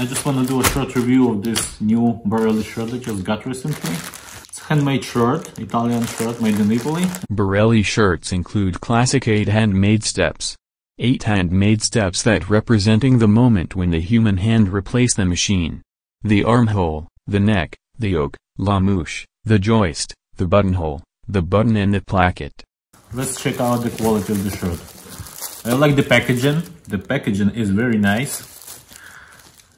I just want to do a short review of this new Borrelli shirt I just got recently. It's a handmade shirt, Italian shirt made in Italy. Borrelli shirts include classic 8 handmade steps. 8 handmade steps that representing the moment when the human hand replaced the machine. The armhole, the neck, the yoke, la mouche, the joist, the buttonhole, the button and the placket. Let's check out the quality of the shirt. I like the packaging. The packaging is very nice.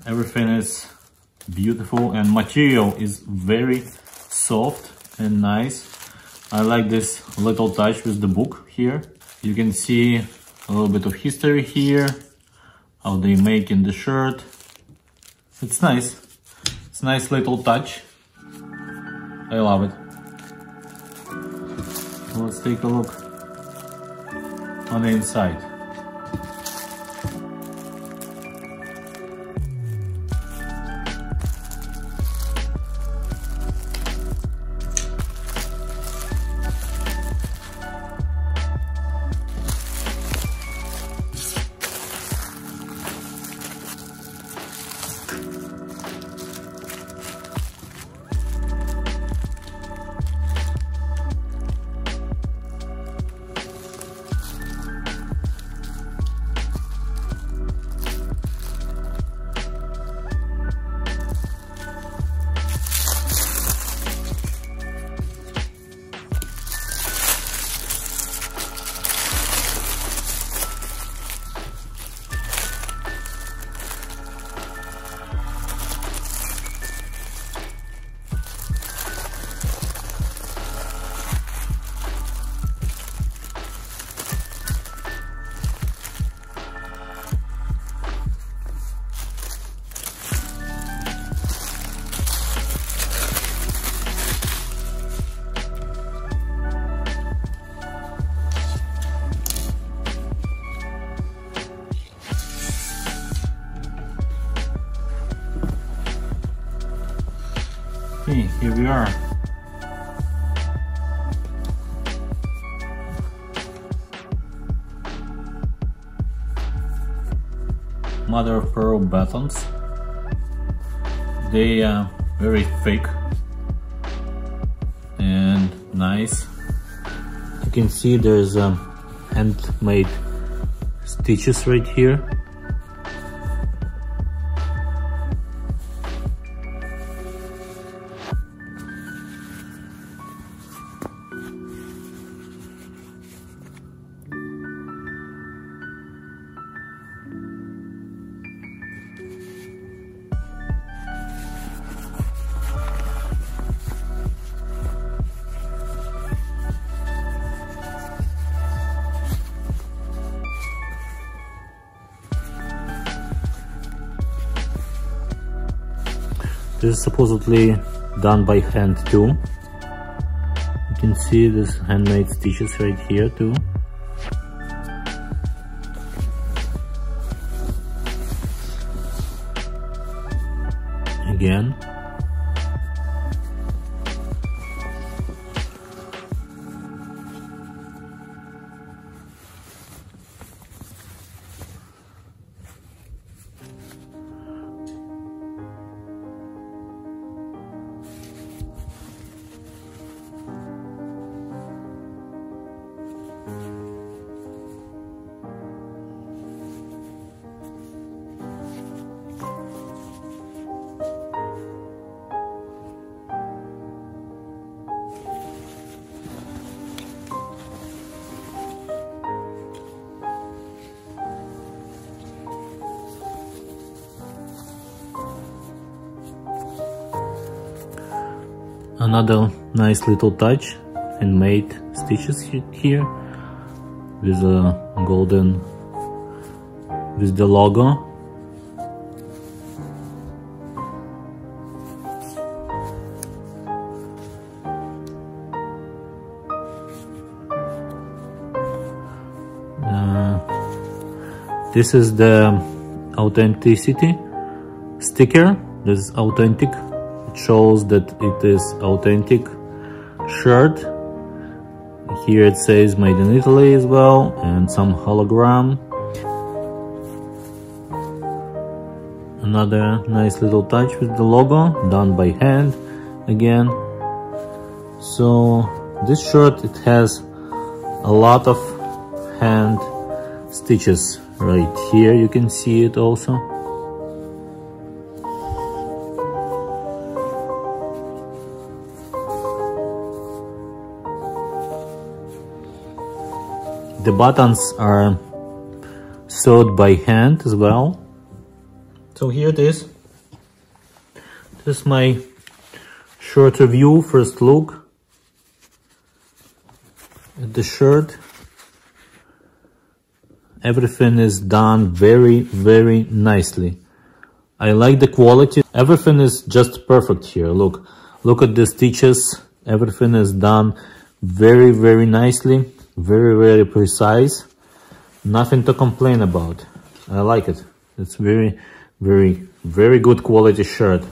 Everything is beautiful and material is very soft and nice. I like this little touch with the book here. You can see a little bit of history here, how they make in the shirt. It's nice. It's a nice little touch. I love it. Let's take a look on the inside. Okay, here we are. Mother of pearl buttons. They are very thick and nice. You can see there's handmade stitches right here. This is supposedly done by hand too. You can see this handmade stitches right here too. Again. Another nice little touch, handmade stitches here with a golden, with the logo. This is the authenticity sticker. This is authentic. It shows that it is authentic shirt. Here it says made in Italy as well, and some hologram. Another nice little touch with the logo, done by hand again. So this shirt, it has a lot of hand stitches right here. You can see it also. The buttons are sewed by hand as well. So here it is. This is my shirt review, first look at the shirt. Everything is done very, very nicely. I like the quality. Everything is just perfect here. Look at the stitches. Everything is done very, very nicely. Very, very precise. Nothing to complain about. I like it. It's very, very, very good quality shirt.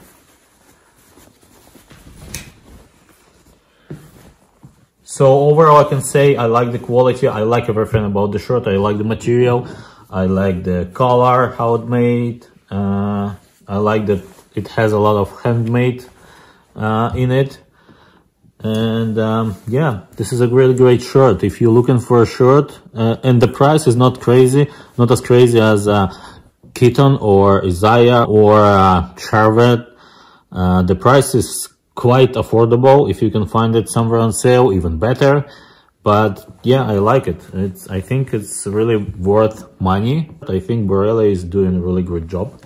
So overall I can say I like the quality, I like everything about the shirt, I like the material, I like the color, how it made, I like that it has a lot of handmade in it. And yeah, this is a really great shirt. If you're looking for a shirt, and the price is not crazy, not as crazy as Keaton or Isaiah or Charvet. The price is quite affordable. If you can find it somewhere on sale, even better. But yeah, I like it. I think it's really worth money. I think Borrelli is doing a really good job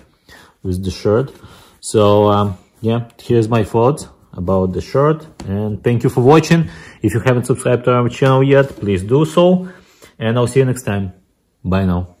with the shirt. So yeah, here's my thoughts about the shirt, and thank you for watching. If you haven't subscribed to our channel yet, please do so, and I'll see you next time. Bye now.